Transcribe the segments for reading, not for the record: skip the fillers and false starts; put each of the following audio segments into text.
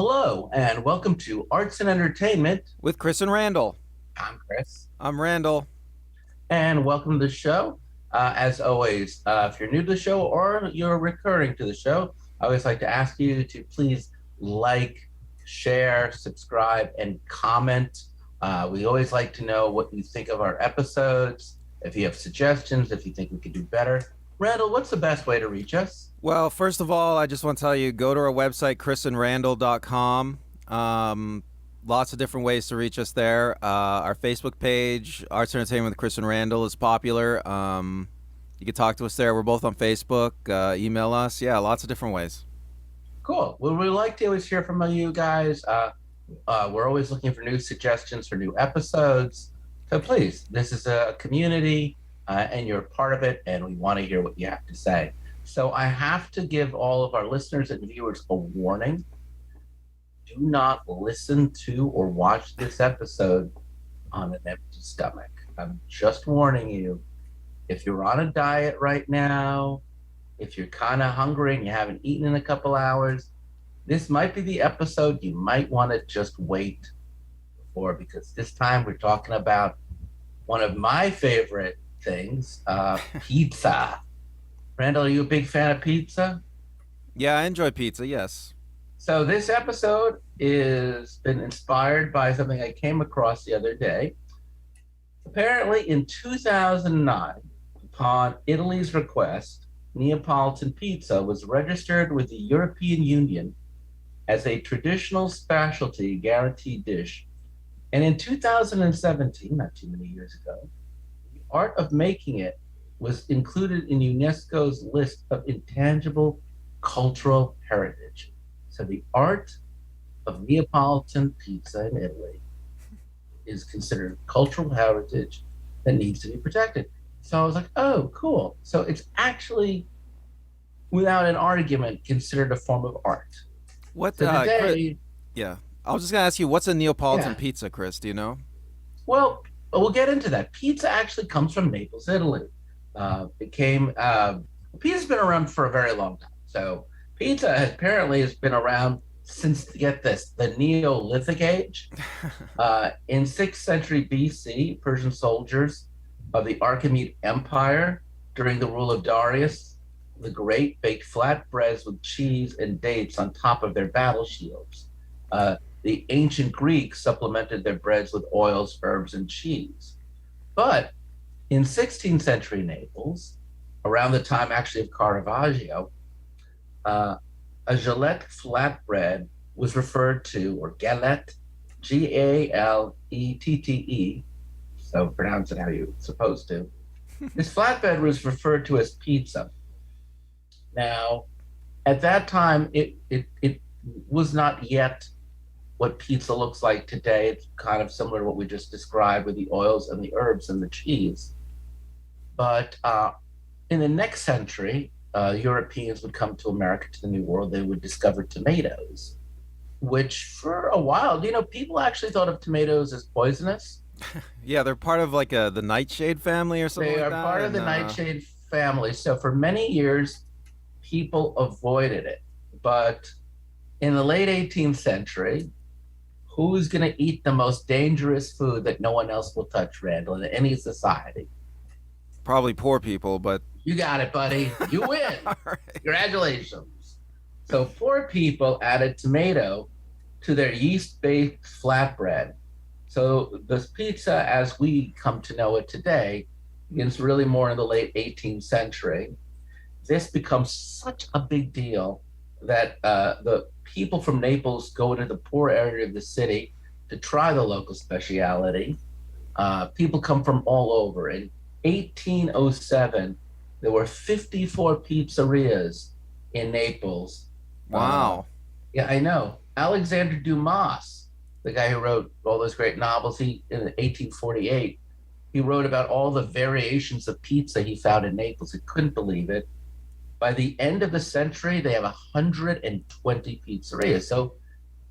Hello, and welcome to Arts and Entertainment. With Chris and Randall. I'm Chris, I'm Randall. and welcome to the show. As always, if you're new to the show or you're recurring to the show, I always like to ask you to please like, share, subscribe, and comment. We always like to know what you think of our episodes, if you have suggestions, if you think we could do better. Randall, what's the best way to reach us? Well, first of all, I just want to tell you, go to our website, chrisandrandall.com. Lots of different ways to reach us there. Our Facebook page, Arts Entertainment with Chris and Randall, is popular. You can talk to us there. We're both on Facebook. Email us. Yeah, lots of different ways. Cool. Well, we like to always hear from you guys. We're always looking for new suggestions for new episodes. So please, this is a community and you're a part of it, and we want to hear what you have to say. So I have to give all of our listeners and viewers a warning. Do not listen to or watch this episode on an empty stomach. I'm just warning you. If you're on a diet right now, if you're kind of hungry and you haven't eaten in a couple hours, this might be the episode you might want to just wait for, because this time we're talking about one of my favorite things, pizza. Randall, are you a big fan of pizza? Yeah, I enjoy pizza, yes. So this episode is been inspired by something I came across the other day. Apparently in 2009, upon Italy's request, Neapolitan pizza was registered with the European Union as a traditional specialty guaranteed dish. And in 2017, not too many years ago, the art of making it was included in UNESCO's list of intangible cultural heritage. So the art of Neapolitan pizza in Italy is considered cultural heritage that needs to be protected. So I was like, oh, cool. So it's actually, without an argument, considered a form of art. What? So Chris, today, yeah, I was just gonna ask you, what's a Neapolitan yeah, pizza, Chris? Do you know? well, we'll get into that. Pizza actually comes from Naples, Italy. Pizza's been around for a very long time. So pizza apparently has been around since, get this, the Neolithic age. In 6th century BC, Persian soldiers of the Achaemenid Empire during the rule of Darius the Great baked flatbreads with cheese and dates on top of their battle shields. The ancient Greeks supplemented their breads with oils, herbs, and cheese. But in 16th century Naples, around the time actually of Caravaggio, a galette flatbread was referred to, or galette, Galeette, so pronounce it how you're supposed to. This flatbread was referred to as pizza. Now, at that time, it was not yet what pizza looks like today. It's kind of similar to what we just described with the oils and the herbs and the cheese. But in the next century, Europeans would come to America, to the New World. They would discover tomatoes, which for a while, people actually thought of tomatoes as poisonous. Yeah, they're part of like the nightshade family or something They like are that. part of And the nightshade family. So for many years, people avoided it. But in the late 18th century, who's going to eat the most dangerous food that no one else will touch, Randall, in any society? probably poor people, but You got it, buddy. You win. all right. Congratulations. So poor people added tomato to their yeast-based flatbread. So this pizza, as we come to know it today, is really more in the late 18th century. This becomes such a big deal that the people from Naples go into the poor area of the city to try the local speciality. People come from all over. In 1807, there were 54 pizzerias in Naples. Uh, Wow. yeah, I know. Alexander Dumas, the guy who wrote all those great novels, he in 1848, he wrote about all the variations of pizza he found in Naples. He couldn't believe it. By the end of the century, they have 120 pizzerias. So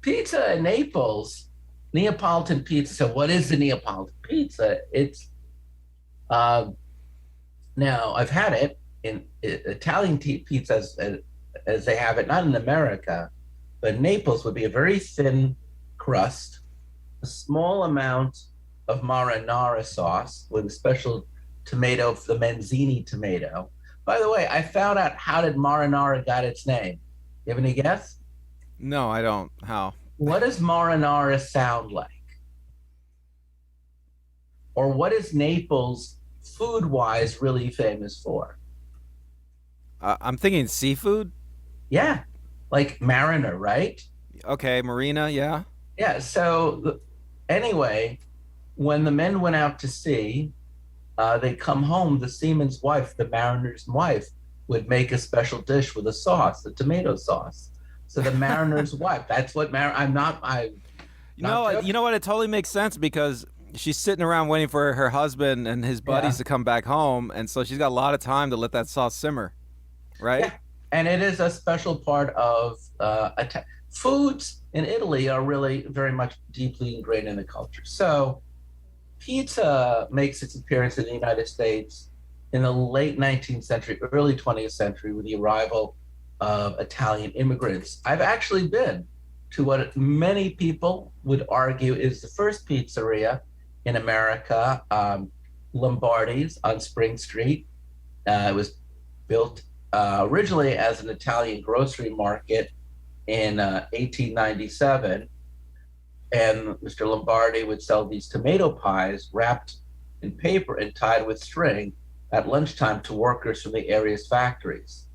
pizza in Naples, Neapolitan pizza. So what is the Neapolitan pizza? It's uh, now I've had it in Italian pizza as they have it, not in America, but Naples would be a very thin crust, a small amount of marinara sauce with a special tomato, the Manzini tomato. By the way, I found out how did marinara got its name. You have any guess? No, I don't. How? What does marinara sound like? Or what is Naples food-wise really famous for? I'm thinking seafood. Yeah, like mariner, right? Okay, marina. Yeah. Yeah. Anyway, when the men went out to sea, they come home. The seaman's wife, the mariner's wife, would make a special dish with a sauce, a tomato sauce. So the mariner's wife. That's what I'm not. I'm not joking. You know what? It totally makes sense because she's sitting around waiting for her husband and his buddies Yeah. to come back home, and so she's got a lot of time to let that sauce simmer, right? Yeah, and it is a special part of foods in Italy are really very much deeply ingrained in the culture. So pizza makes its appearance in the United States in the late 19th century, early 20th century with the arrival of Italian immigrants. I've actually been to what many people would argue is the first pizzeria in America, Lombardi's on Spring Street. It was built originally as an Italian grocery market in 1897. And Mr. Lombardi would sell these tomato pies wrapped in paper and tied with string at lunchtime to workers from the area's factories.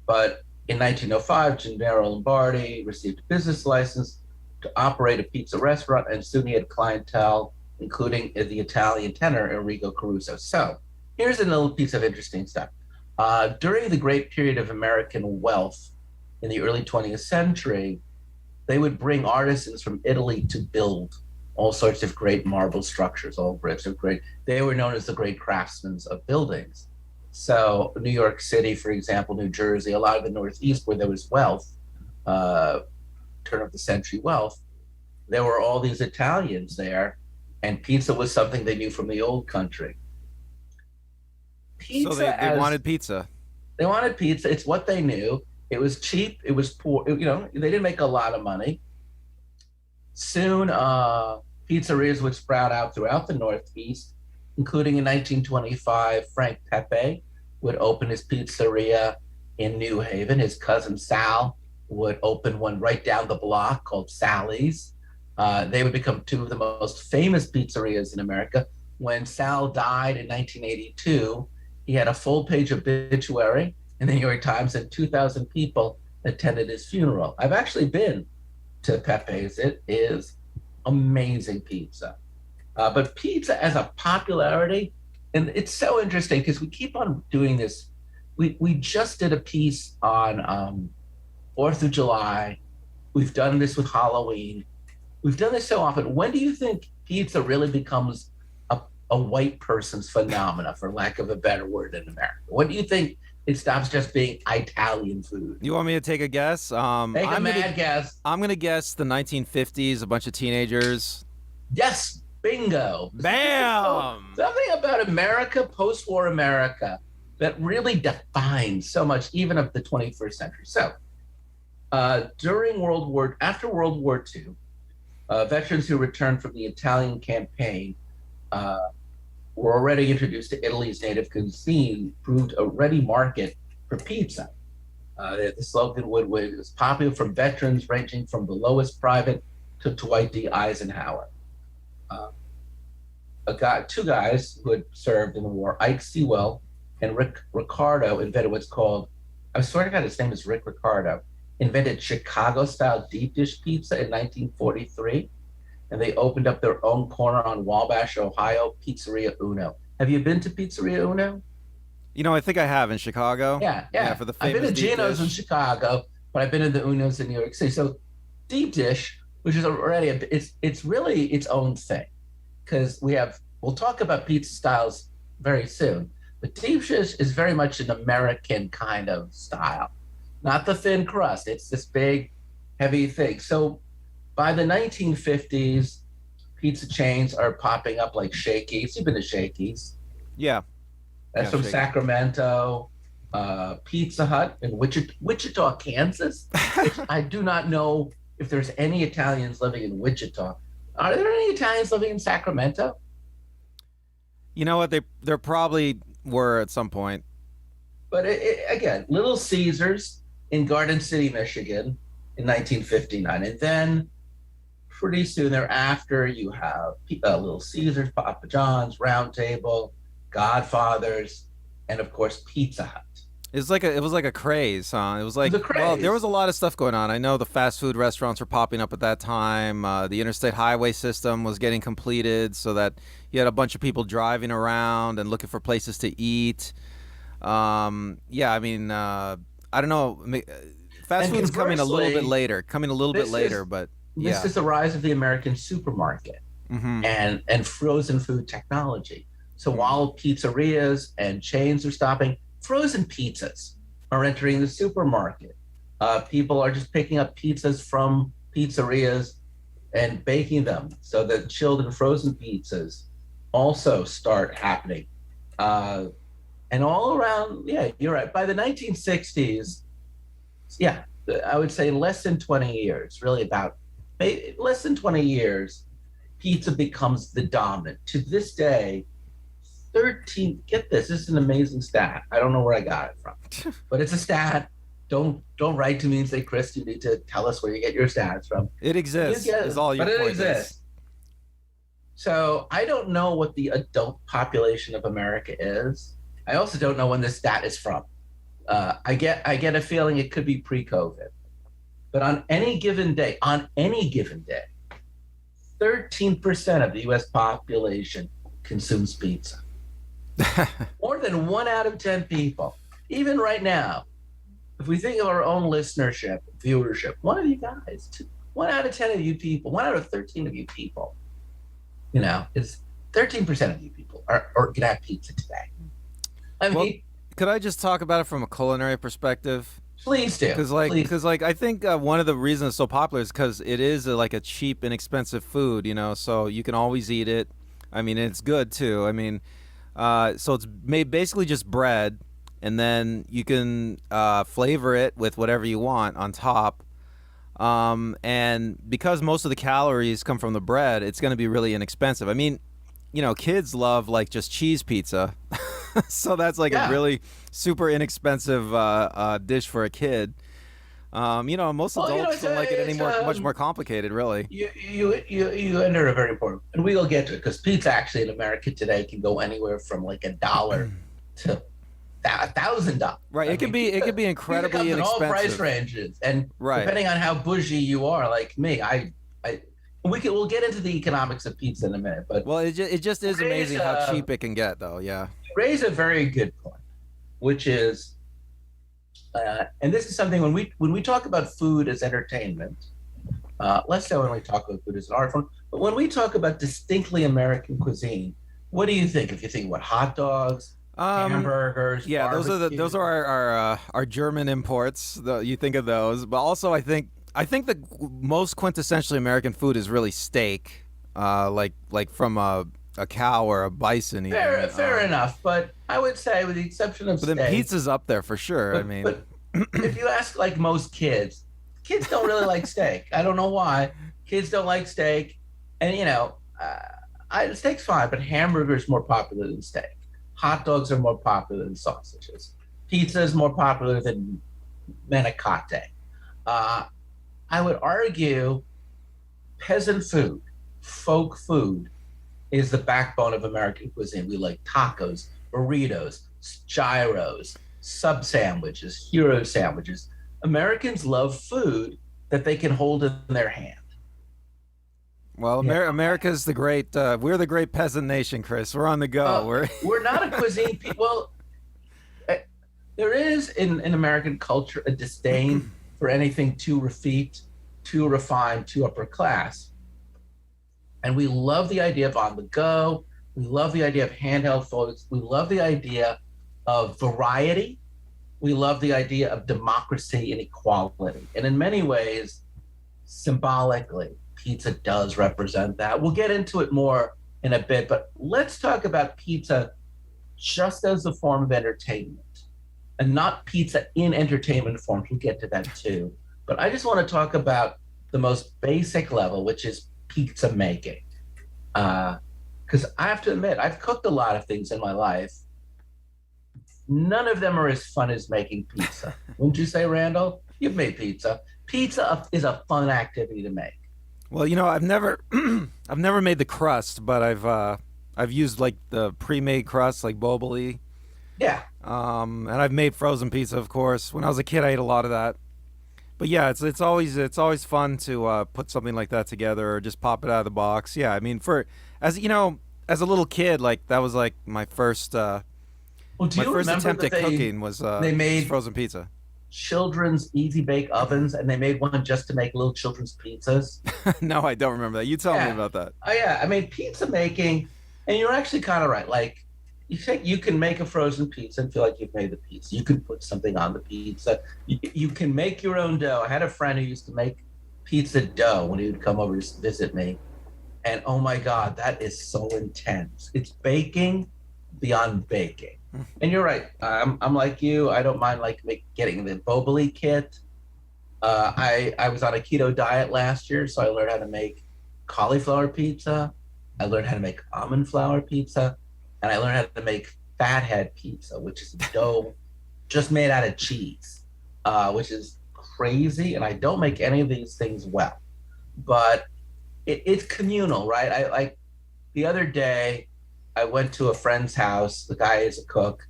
But in 1905, Gennaro Lombardi received a business license to operate a pizza restaurant, and soon he had clientele, including the Italian tenor Enrico Caruso. So here's a little piece of interesting stuff. During the great period of American wealth in the early 20th century, they would bring artisans from Italy to build all sorts of great marble structures, all bricks of great. They were known as the great craftsmen of buildings. So New York City, for example, New Jersey, a lot of the Northeast where there was wealth, turn of the century wealth, there were all these Italians there, and pizza was something they knew from the old country. So they wanted pizza. They wanted pizza. It's what they knew. It was cheap. It was poor. They didn't make a lot of money. Soon, pizzerias would sprout out throughout the Northeast, including in 1925, Frank Pepe would open his pizzeria in New Haven. His cousin Sal would open one right down the block called Sally's. They would become two of the most famous pizzerias in America. When Sal died in 1982, he had a full-page obituary in the New York Times, and 2,000 people attended his funeral. I've actually been to Pepe's. It is amazing pizza. But pizza as a popularity, and it's so interesting because we keep on doing this. We just did a piece on 4th of July. We've done this with Halloween. We've done this so often. When do you think pizza really becomes a white person's phenomena, for lack of a better word, in America? When do you think it stops just being Italian food? You want me to take a guess? Take a mad guess. I'm going to guess the 1950s, a bunch of teenagers. Yes, bingo. Bam! Something about America, post-war America, that really defines so much, even of the 21st century. So, after World War II, veterans who returned from the Italian campaign were already introduced to Italy's native cuisine, proved a ready market for pizza. The slogan was popular from veterans ranging from the lowest private to Dwight D. Eisenhower. Two guys who had served in the war, Ike Sewell and Rick Ricardo, invented what's called, I swear to God, his name is Rick Ricardo, invented Chicago-style deep dish pizza in 1943. And they opened up their own corner on Wabash, Ohio, Pizzeria Uno. Have you been to Pizzeria Uno? I think I have in Chicago. Yeah. For the I've famous been to Gino's dish. in Chicago, but I've been to the Unos in New York City. So deep dish, which is already it's really its own thing, because we'll talk about pizza styles very soon. But deep dish is very much an American kind of style, not the thin crust. It's this big, heavy thing. So by the 1950s, pizza chains are popping up like Shakey's. You've been to Shakey's. Yeah. That's from Shakey's. Sacramento. Pizza Hut in Wichita, Kansas, which I do not know if there's any Italians living in Wichita. Are there any Italians living in Sacramento? You know what? There probably were at some point. But again, Little Caesars in Garden City, Michigan in 1959. And then pretty soon thereafter, you have Little Caesars, Papa John's, Round Table, Godfather's, and of course, Pizza Hut. It was like a craze, huh? It was like, It was a craze. well, there was a lot of stuff going on. I know the fast food restaurants were popping up at that time. The interstate highway system was getting completed, so that you had a bunch of people driving around and looking for places to eat. Yeah, I mean, I don't know. Fast food's coming a little bit later. But yeah. This is the rise of the American supermarket and frozen food technology. So while pizzerias and chains are stopping, frozen pizzas are entering the supermarket. People are just picking up pizzas from pizzerias and baking them. So the chilled and frozen pizzas also start happening. And all around, yeah, you're right. By the 1960s, yeah, I would say less than 20 years, really about less than 20 years, pizza becomes the dominant. To this day, 13, get this is an amazing stat. I don't know where I got it from, but it's a stat. Don't write to me and say, Chris, you need to tell us where you get your stats from. It exists, is all your point. But it exists. So I don't know what the adult population of America is. I also don't know when this stat is from. I get a feeling it could be pre-COVID. But on any given day, 13% of the U.S. population consumes pizza. More than 1 out of 10 people. Even right now, if we think of our own listenership, viewership, one of you guys, 1 out of 10 of you people, 1 out of 13 of you people, is 13% of you people are can have pizza today. I mean, could I just talk about it from a culinary perspective? Please do. Because I think one of the reasons it's so popular is because it is like a cheap, inexpensive food, so you can always eat it. I mean, it's good too. I mean, so it's made basically just bread, and then you can flavor it with whatever you want on top. And because most of the calories come from the bread, it's going to be really inexpensive. I mean, kids love like just cheese pizza. So that's like a really super inexpensive dish for a kid. Most adults don't like it much more complicated, really. You enter a very important, and we'll get to it, because pizza actually in America today can go anywhere from like $1 to $1,000. Right. It can be incredibly inexpensive. In all price ranges, and depending on how bougie you are, like me, we'll get into the economics of pizza in a minute. But it just is amazing how cheap it can get, though. Yeah. You raise a very good point, which is. And this is something when we talk about food as entertainment, less so when we talk about food as an art form, but when we talk about distinctly American cuisine, what do you think? If you think what hot dogs, hamburgers, yeah, barbecue? those are our German imports. You think of those, but also I think the most quintessentially American food is really steak, like from a cow or a bison. Fair enough, but I would say, with the exception of steak, then pizza's up there for sure. But if you ask like most kids don't really like steak. I don't know why. Kids don't like steak, and steak's fine, but hamburger is more popular than steak. Hot dogs are more popular than sausages. Pizza is more popular than manicotti. I would argue peasant food, folk food, is the backbone of American cuisine. We like tacos, burritos, gyros, sub sandwiches, hero sandwiches. Americans love food that they can hold in their hand. Well, America's the great. We're the great peasant nation, Chris. We're on the go. We're not a cuisine people. Well, there is in American culture a disdain for anything too effete, too refined, too upper class. And we love the idea of on the go. We love the idea of handheld foods. We love the idea of variety. We love the idea of democracy and equality. And in many ways, symbolically, pizza does represent that. We'll get into it more in a bit, but let's talk about pizza just as a form of entertainment. and not pizza in entertainment forms. We'll get to that too. But I just want to talk about the most basic level, which is pizza making. Because I have to admit, I've cooked a lot of things in my life. None of them are as fun as making pizza. Wouldn't you say, Randall? You've made pizza. Pizza is a fun activity to make. Well, I've never I've never made the crust, but I've used like the pre-made crust like Boboli. Yeah. And I've made frozen pizza, of course. When I was a kid, I ate a lot of that. But yeah, it's always fun to put something like that together or just pop it out of the box. Yeah, I mean, for as as a little kid, like that was like my first Well, do my you first remember attempt that at cooking they was made frozen pizza. children's easy bake ovens, and they made one just to make little children's pizzas? No, I don't remember that. You tell me Yeah. about that. Oh yeah. I mean, pizza making, and you're actually kind of right. Like, you think you can make a frozen pizza and feel like you've made the pizza. You can put something on the pizza. You can make your own dough. I had a friend who used to make pizza dough when he would come over to visit me. And oh my God, that is so intense. It's baking beyond baking. And you're right. I'm like you. I don't mind like getting the Boboli kit. I was on a keto diet last year, so I learned how to make cauliflower pizza. I learned how to make almond flour pizza, and I learned how to make fathead pizza, which is dough just made out of cheese, which is crazy. And I don't make any of these things well, but it's communal, right? I like the other day I went to a friend's house. The guy is a cook,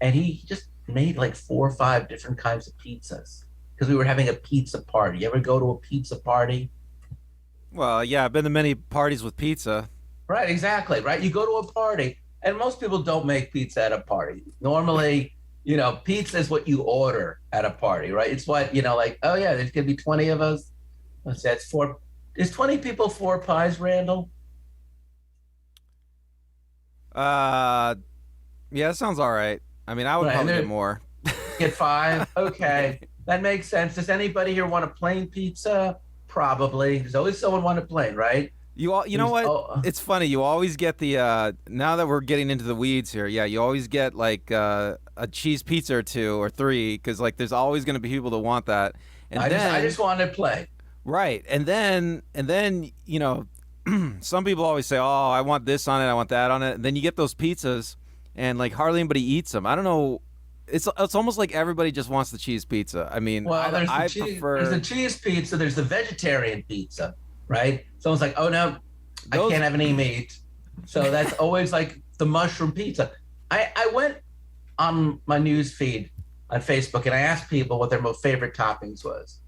and he just made like 4 or 5 different kinds of pizzas because we were having a pizza party. You ever go to a pizza party? Well, yeah, I've been to many parties with pizza. Right, exactly. Right. You go to a party, and most people don't make pizza at a party. Normally, pizza is what you order at a party, right? It's what, like, oh yeah, there's gonna be 20 of us. Let's say it's four. Is 20 people 4 pies, Randall? Uh, yeah, that sounds all right. I mean, I would Right, and probably get there, more. get 5. Okay, that makes sense. Does anybody here want a plain pizza? Probably. There's always someone want a plain, right? You know what? Oh, It's funny. You always get the now that we're getting into the weeds here. Yeah, you always get like a cheese pizza or 2 or 3 because like there's always going to be people that want that. And I just want it plain. right, and then some people always say, "Oh, I want this on it. I want that on it." And then you get those pizzas, and like hardly anybody eats them. I don't know. It's almost like everybody just wants the cheese pizza. I mean, Well, I there's the prefer cheese pizza, there's the vegetarian pizza, right? Someone's like, oh no, I those. can't have any meat. So that's always like the mushroom pizza. I went on my news feed on Facebook and I asked people what their most favorite toppings was.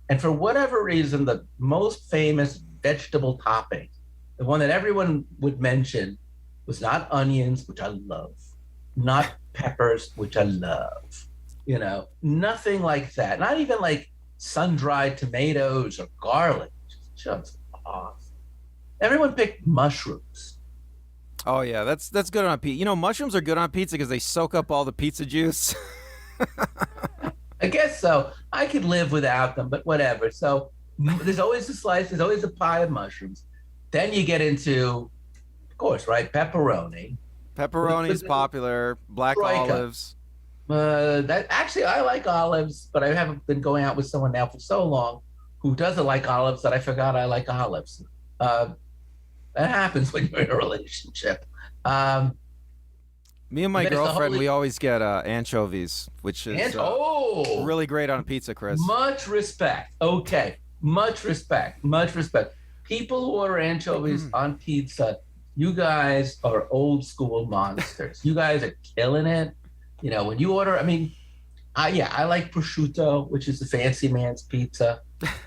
And for whatever reason, the most famous vegetable topping, the one that everyone would mention, was not onions, which I love, not peppers, which I love, nothing like that. Not even like sun-dried tomatoes or garlic. Just awesome. Everyone picked mushrooms. Oh yeah, that's good on pizza. Mushrooms are good on pizza because they soak up all the pizza juice. I guess so. I could live without them, but whatever. So there's always a slice, there's always a pie of mushrooms. Then you get into, of course, right, pepperoni. Pepperoni's popular. Black Troika. olives. That actually, I like olives, but I haven't been going out with someone now for so long who doesn't like olives that I forgot I like olives. Uh, that happens when you're in a relationship. Um, Me and my there's the girlfriend, holy we always get anchovies, which is and oh, really great on a pizza, Chris. much respect. Okay, much respect. Much respect. People who order anchovies on pizza, you guys are old school monsters. You guys are killing it. When you order, I mean, I like prosciutto, which is the fancy man's pizza.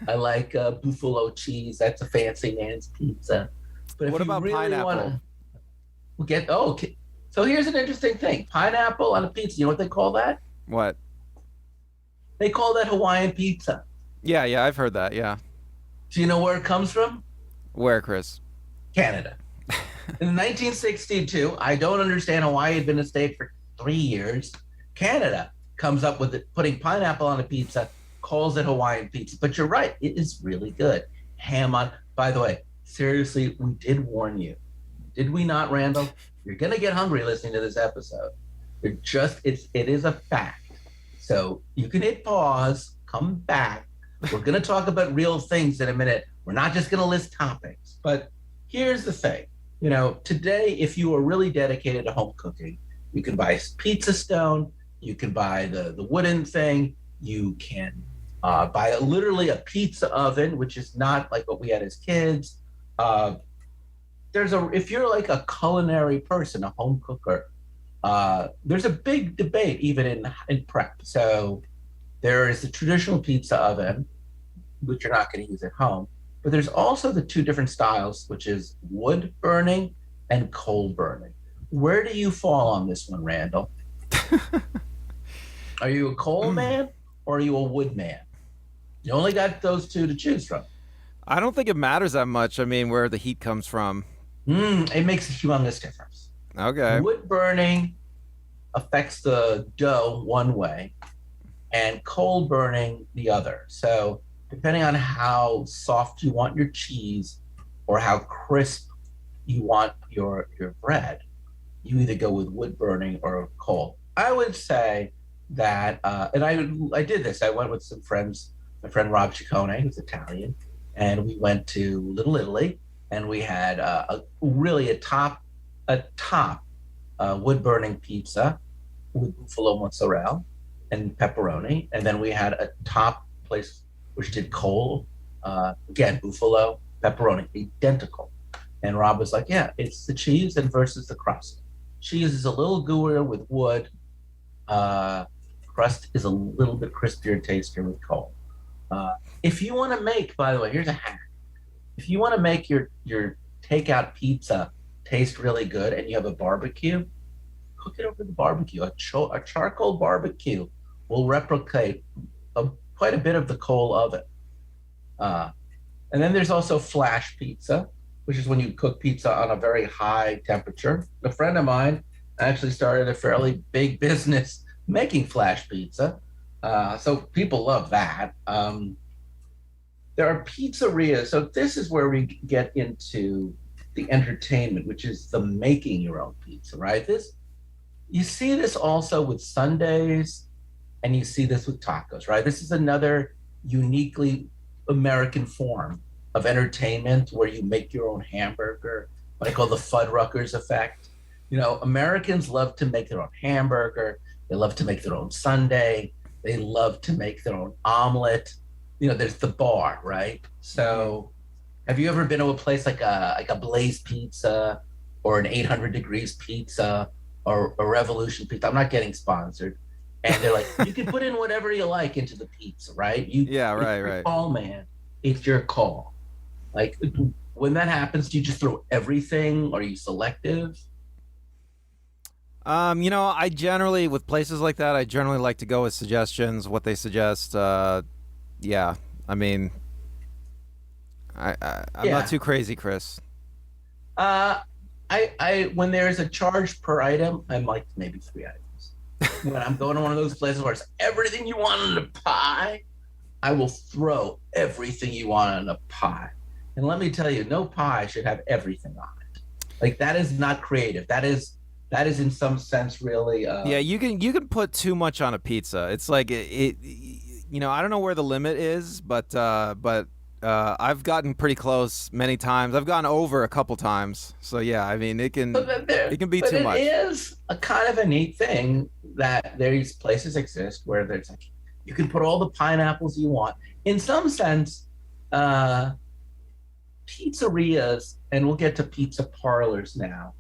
I like buffalo cheese. That's a fancy man's pizza. But if What you about really pineapple? want to get, okay. So here's an interesting thing: pineapple on a pizza. You know what they call that? What? They call that Hawaiian pizza. Yeah, I've heard that. Yeah. Do you know where it comes from? Where, Chris? Canada. In 1962, I don't understand. Hawaii had been a state for 3 years. Canada comes up with it, putting pineapple on a pizza, calls it Hawaiian pizza. But you're right, it is really good. Ham on. By the way, seriously, we did warn you. Did we not, Randall? You're gonna get hungry listening to this episode. It is a fact. So you can hit pause, come back. We're going to talk about real things in a minute. We're not just going to list topics. But here's the thing. Today, if you are really dedicated to home cooking, you can buy a pizza stone, you can buy the wooden thing, you can buy literally a pizza oven, which is not like what we had as kids. If you're like a culinary person, a home cooker, there's a big debate even in prep. So there is the traditional pizza oven, which you're not going to use at home, but there's also the two different styles, which is wood burning and coal burning. Where do you fall on this one, Randall? Are you a coal man or are you a wood man? You only got those two to choose from. I don't think it matters that much. I mean, where the heat comes from. It makes a humongous difference. Okay. Wood burning affects the dough one way and coal burning the other. So depending on how soft you want your cheese or how crisp you want your bread, you either go with wood burning or coal. I would say that, and I did this. I went with some friends, my friend Rob Ciccone, who's Italian, and we went to Little Italy, and we had really a top wood burning pizza with buffalo mozzarella and pepperoni, and then we had a top place which did coal, again buffalo pepperoni, identical. And Rob was like, "Yeah, it's the cheese and versus the crust. Cheese is a little gooier with wood. Crust is a little bit crispier and tastier with coal." If you want to make, by the way, here's a hack. If you want to make your takeout pizza taste really good and you have a barbecue, cook it over the barbecue. A charcoal barbecue will replicate quite a bit of the coal oven. And then there's also flash pizza, which is when you cook pizza on a very high temperature. A friend of mine actually started a fairly big business making flash pizza. So people love that. There are pizzerias. So this is where we get into the entertainment, which is the making your own pizza, right? You see this also with sundaes, and you see this with tacos, right? This is another uniquely American form of entertainment where you make your own hamburger, what I call the Fuddruckers effect. Americans love to make their own hamburger. They love to make their own sundae. They love to make their own omelet. There's the bar, right? So have you ever been to a place like a Blaze Pizza or an 800 Degrees Pizza or a Revolution Pizza? I'm not getting sponsored. And they're like, you can put in whatever you like into the pizza, right? Yeah, right, it's your right. call, man. It's your call. Like, when that happens, do you just throw everything? Are you selective? I generally, with places like that, I generally like to go with suggestions, what they suggest. Yeah, I mean, I'm Yeah. not too crazy, Chris. I when there's a charge per item, I'm like maybe 3 items. When I'm going to one of those places where it's everything you want in a pie, I will throw everything you want in a pie. And let me tell you, no pie should have everything on it. Like, that is not creative. That is in some sense really. Yeah, you can put too much on a pizza. It's like I don't know where the limit is, but I've gotten pretty close many times. I've gone over a couple times. So yeah, I mean, it can be too much. It is a kind of a neat thing that these places exist where there's like, you can put all the pineapples you want. In some sense, pizzerias, and we'll get to pizza parlors now,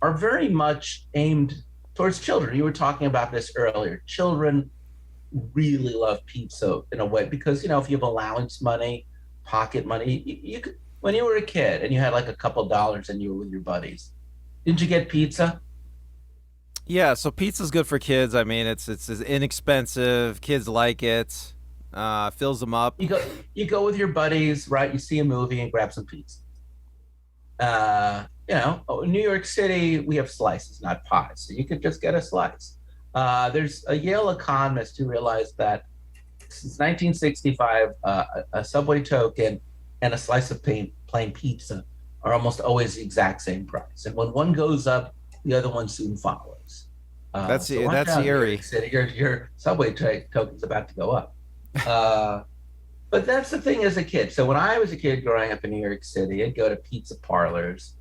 are very much aimed towards children. You were talking about this earlier. Children really love pizza in a way because, if you have allowance money, pocket money, you could, when you were a kid and you had like a couple dollars and you were with your buddies, didn't you get pizza? Yeah, so pizza's good for kids. I mean, it's inexpensive. Kids like it. Fills them up. You go with your buddies, right? You see a movie and grab some pizza. In New York City, we have slices, not pies. So you could just get a slice. There's a Yale economist who realized that since 1965, a Subway token and a slice of plain pizza are almost always the exact same price. And when one goes up, the other one soon follows. So watch That's out, New York eerie. City. Your subway token's about to go up. Uh, but that's the thing as a kid. So when I was a kid growing up in New York City, I'd go to pizza parlors.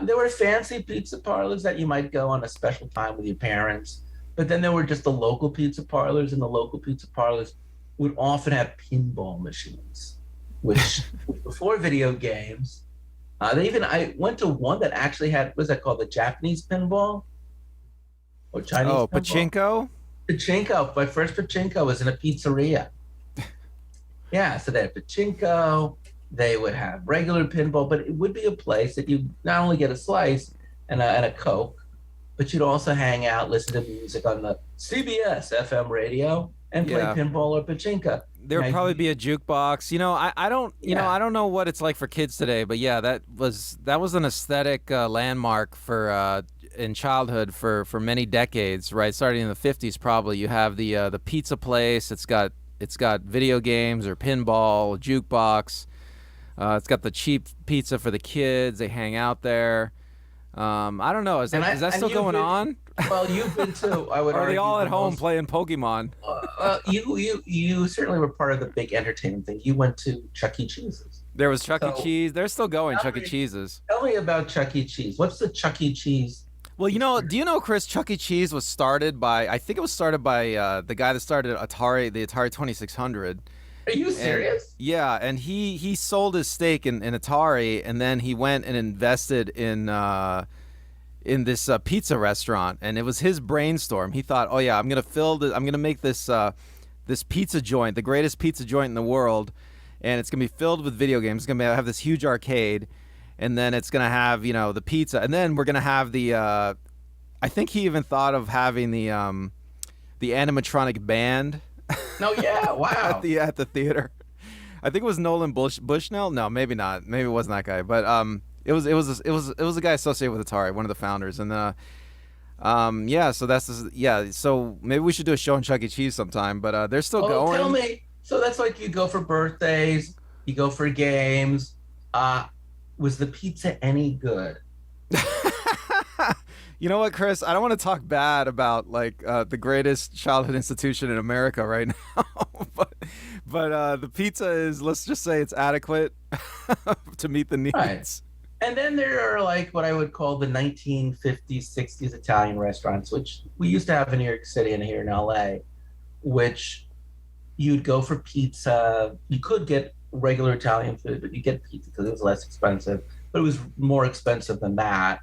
There were fancy pizza parlors that you might go on a special time with your parents, but then there were just the local pizza parlors, and the local pizza parlors would often have pinball machines, which before video games. I went to one that actually had, what's that called, the Japanese pinball or Chinese Oh, pinball? pachinko. Pachinko. My first pachinko was in a pizzeria. Yeah, so they had pachinko. They would have regular pinball, but it would be a place that you not only get a slice and a Coke, but you'd also hang out, listen to music on the CBS FM radio, and play Yeah. pinball or pachinko. There would Now, probably be a jukebox. I don't, yeah, I don't know what it's like for kids today, but yeah, that was an aesthetic landmark for in childhood for many decades, right? Starting in the 50s, probably. You have the pizza place. It's got video games or pinball, jukebox. It's got the cheap pizza for the kids. They hang out there. I don't know. Is and that I is that and still you've going been on? well. You've been to, I would Or are they argue, all the at home most. playing Pokemon? You certainly were part of the big entertainment thing. You went to Chuck E. Cheese's. There was Chuck E. So Cheese. They're still going, tell Chuck E. me, Cheese's. tell me about Chuck E. Cheese. What's the Chuck E. Cheese Well, do experience? you know, Chris, Chuck E. Cheese was started by, I think it was started by the guy that started the Atari 2600. Are you And serious? yeah, and he sold his stake in Atari, and then he went and invested in this pizza restaurant, and it was his brainstorm. He thought, oh yeah, I'm gonna make this pizza joint, the greatest pizza joint in the world, and it's gonna be filled with video games. It's gonna have this huge arcade, and then it's gonna have the pizza, and then we're gonna have the. I think he even thought of having the animatronic band No, yeah, at wow. the theater. I think it was Nolan Bushnell. No, maybe not. Maybe it wasn't that guy. But it was a guy associated with Atari, one of the founders. And yeah. So yeah. So maybe we should do a show on Chuck E. Cheese sometime. But they're still Well, tell going. me. So that's like you go for birthdays, you go for games. Uh, was the pizza any good? You know what, Chris? I don't want to talk bad about like the greatest childhood institution in America right now, but the pizza is, let's just say, it's adequate to meet the Right. needs. And then there are like what I would call the 1950s, 60s Italian restaurants, which we used to have in New York City and here in LA, which you'd go for pizza. You could get regular Italian food, but you get pizza because it was less expensive. But it was more expensive than that.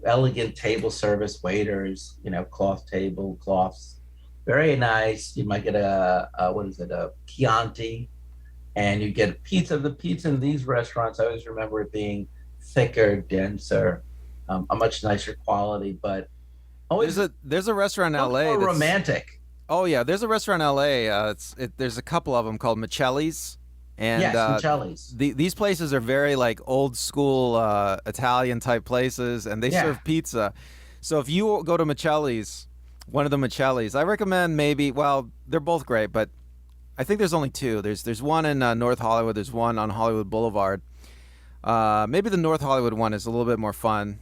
Elegant table service, waiters, cloth table, cloths, very nice. You might get a what is it, a Chianti, and you get pizza. The pizza in these restaurants, I always remember it being thicker, denser, a much nicer quality, but There's always a there's a restaurant in much LA more that's romantic. Oh yeah, there's a restaurant in LA. There's a couple of them called Miceli's, and Yes, Michelli's. these places are very like old school Italian type places, and they Yeah. serve pizza. So if you go to Miceli's, one of the Michelli's, I recommend maybe. Well, they're both great, but I think there's only two. There's one in North Hollywood. There's one on Hollywood Boulevard. Maybe the North Hollywood one is a little bit more fun.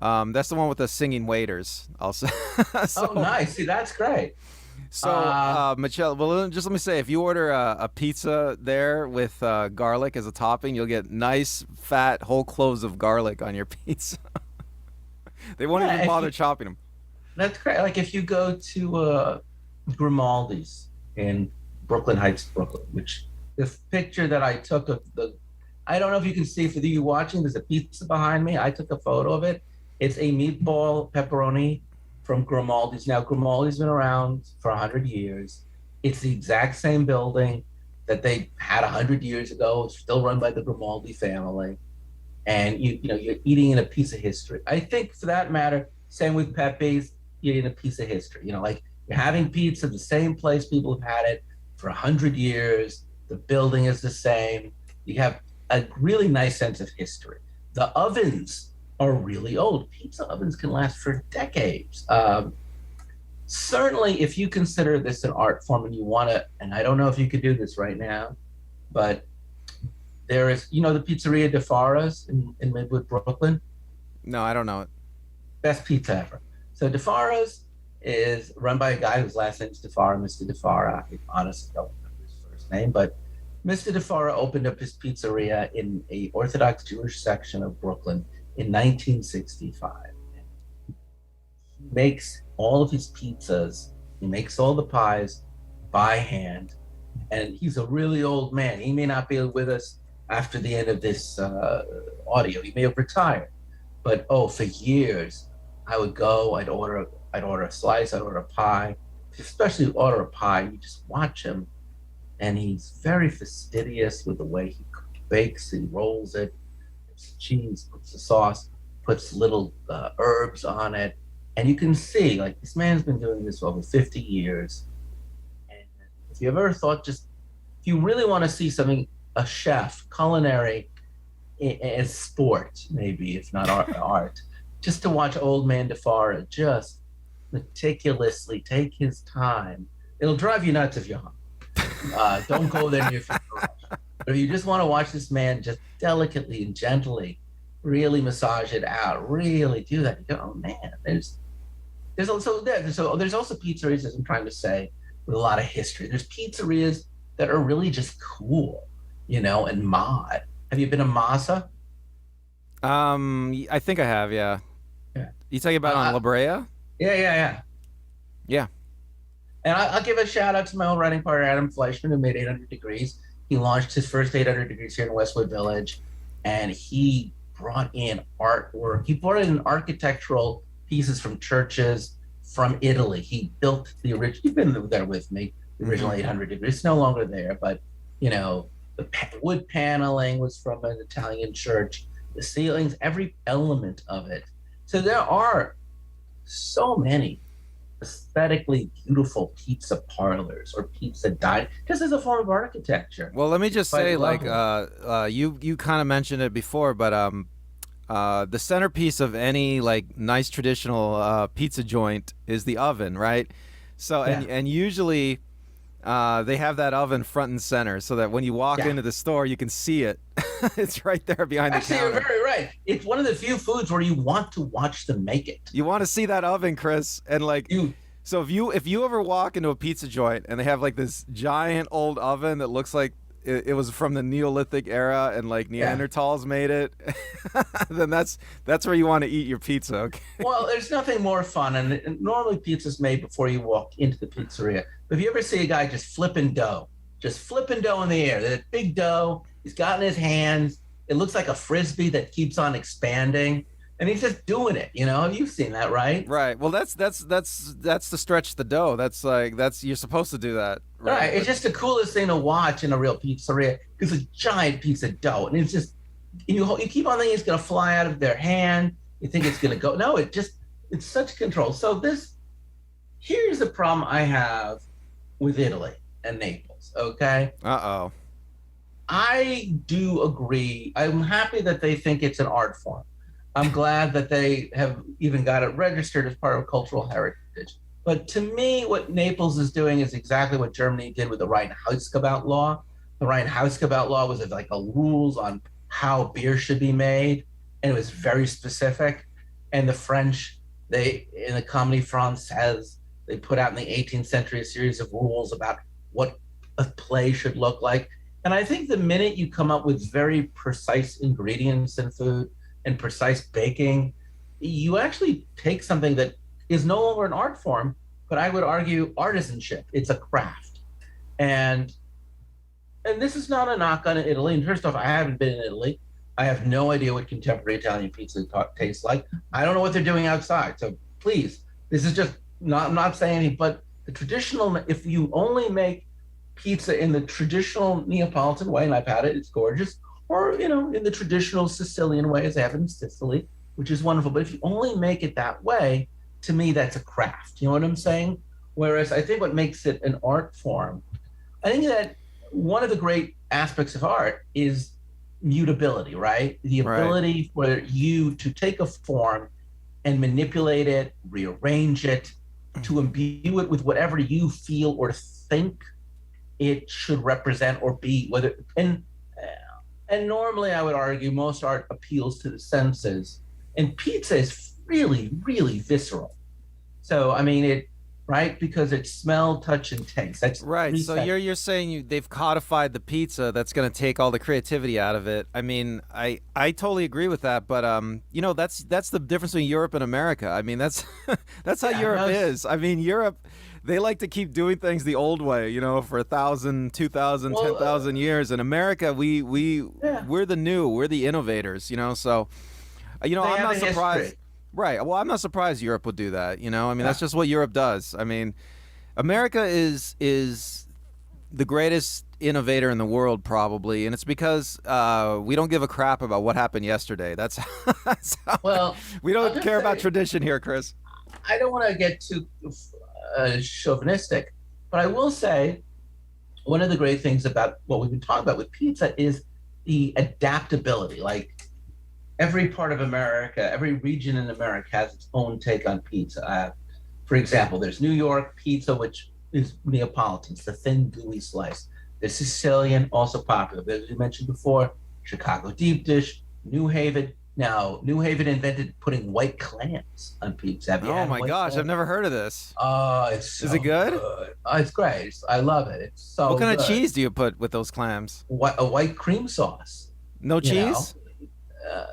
That's the one with the singing waiters. Also, Oh, so nice. See, that's great. so Uh, Michelle, well, just let me say, if you order a pizza there with garlic as a topping, you'll get nice fat whole cloves of garlic on your pizza. They won't yeah, even bother chopping them. that's great. Like if you go to Grimaldi's in Brooklyn Heights, Brooklyn, which the picture that I took of I don't know if you can see for you watching, there's a pizza behind me. I took a photo of it. It's a meatball pepperoni from Grimaldi's. Now, Grimaldi's been around for 100 years. It's the exact same building that they had 100 years ago. It's still run by the Grimaldi family. And you're eating in a piece of history. I think for that matter, same with Pepe's, you're eating a piece of history. Like you're having pizza, the same place people have had it for 100 years. The building is the same. You have a really nice sense of history. The ovens are really old. Pizza ovens can last for decades. Certainly, if you consider this an art form and you want to, and I don't know if you could do this right now, but there is, the Pizzeria de Fara's in Midwood, Brooklyn. No, I don't know it. Best pizza ever. So de Fara's, is run by a guy whose last name is DeFara, Mr. DeFara. I honestly don't remember his first name, but Mr. DeFara opened up his pizzeria in a Orthodox Jewish section of Brooklyn in 1965. He makes all of his pizzas, he makes all the pies by hand, and he's a really old man. He may not be with us after the end of this audio. He may have retired, but for years, I would go. I'd order a slice. I'd order a pie. Especially order a pie. You just watch him, and he's very fastidious with the way he bakes. He rolls it, puts the cheese, puts the sauce, puts little herbs on it, and you can see like this man's been doing this for over 50 years. And if you ever thought, just if you really want to see something, a chef, culinary, as sport, maybe if not art, just to watch old man DeFara just meticulously take his time. It'll drive you nuts if you're hungry. Don't go there near your rush. But if you just want to watch this man just delicately and gently really massage it out, really do that, you go, oh man, there's also pizzerias, as I'm trying to say, with a lot of history. There's pizzerias that are really just cool, and mod. Have you been to Masa? I think I have, yeah. You talking about on La Brea? Yeah. Yeah. And I'll give a shout out to my old writing partner, Adam Fleischman, who made 800 Degrees. He launched his first 800 Degrees here in Westwood Village, and he brought in artwork. He brought in architectural pieces from churches from Italy. He built the original. You've been there with me. The original 800 Degrees. It's no longer there, but the wood paneling was from an Italian church. The ceilings, every element of it. So there are so many aesthetically beautiful pizza parlors or pizza dine, just as a form of architecture. Well, let me just say, like, you kind of mentioned it before, but the centerpiece of any like nice traditional pizza joint is the oven, right? So and usually they have that oven front and center, so that when you walk into the store, you can see it. It's right there behind the counter. Actually, you're very right. It's one of the few foods where you want to watch them make it. You want to see that oven, Chris, and like So if you ever walk into a pizza joint and they have like this giant old oven that looks like it was from the Neolithic era and like Neanderthals made it, then that's where you want to eat your pizza. Okay. Well, there's nothing more fun, and normally pizza's made before you walk into the pizzeria. But if you ever see a guy just flipping dough in the air, that big dough he's got in his hands, it looks like a frisbee that keeps on expanding, and he's just doing it. You've seen that, right? Right. Well, that's to stretch the dough. That's you're supposed to do that. Right. It's just the coolest thing to watch in a real pizzeria, because a giant piece of dough, and it's just you keep on thinking it's going to fly out of their hand. You think it's going to go. No, it's such control. So here's the problem I have with Italy and Naples. Okay. Uh-oh. I do agree. I'm happy that they think it's an art form. I'm glad that they have even got it registered as part of cultural heritage. But to me, what Naples is doing is exactly what Germany did with the Reinheitsgebot law. The Reinheitsgebot law was like a rules on how beer should be made, and it was very specific. And the French, in the Comédie Française, they put out in the 18th century a series of rules about what a play should look like. And I think the minute you come up with very precise ingredients in food and precise baking, you actually take something that is no longer an art form, but I would argue artisanship. It's a craft. And this is not a knock on Italy. And first off, I haven't been in Italy. I have no idea what contemporary Italian pizza tastes like. I don't know what they're doing outside. So please, this is just I'm not saying anything, but the traditional, if you only make pizza in the traditional Neapolitan way, and I've had it, it's gorgeous, or, in the traditional Sicilian way, as I have in Sicily, which is wonderful. But if you only make it that way, to me, that's a craft. You know what I'm saying? Whereas I think what makes it an art form, I think that one of the great aspects of art is mutability, right? The ability for you to take a form and manipulate it, rearrange it, to imbue it with whatever you feel or think it should represent or be. And normally, I would argue most art appeals to the senses, and pizza is really, really visceral. So, I mean, right? Because it's smell, touch, and taste. That's Right. three So senses. you're saying they've codified the pizza that's going to take all the creativity out of it. I mean, I totally agree with that, but that's the difference between Europe and America. I mean, that's that's how Yeah, Europe no, is. I mean, Europe, they like to keep doing things the old way, for 1,000, 2,000, well, 10,000 years. In America, yeah, we're the new, we're the innovators, So, they I'm have a not history. surprised. Right. Well, I'm not surprised Europe would do that, I mean, Yeah. that's just what Europe does. I mean, America is the greatest innovator in the world, probably, and it's because we don't give a crap about what happened yesterday. That's, that's how, Well, we I'll don't just care about say tradition here, Chris. I don't want to get too chauvinistic, but I will say one of the great things about what we've been talking about with pizza is the adaptability. Like every part of America, every region in America has its own take on pizza. For example, there's New York pizza, which is Neapolitan, it's the thin, gooey slice. There's Sicilian, also popular. But as we mentioned before, Chicago deep dish, New Haven. Now, New Haven invented putting white clams on pizza. Have you Oh had a my white gosh, I've clam? never heard of this. Oh, it's Is it so good? good. Oh, it's great. I love it. It's What so kind of good. cheese do you put with those clams? A white cream sauce, No you know. cheese? Uh,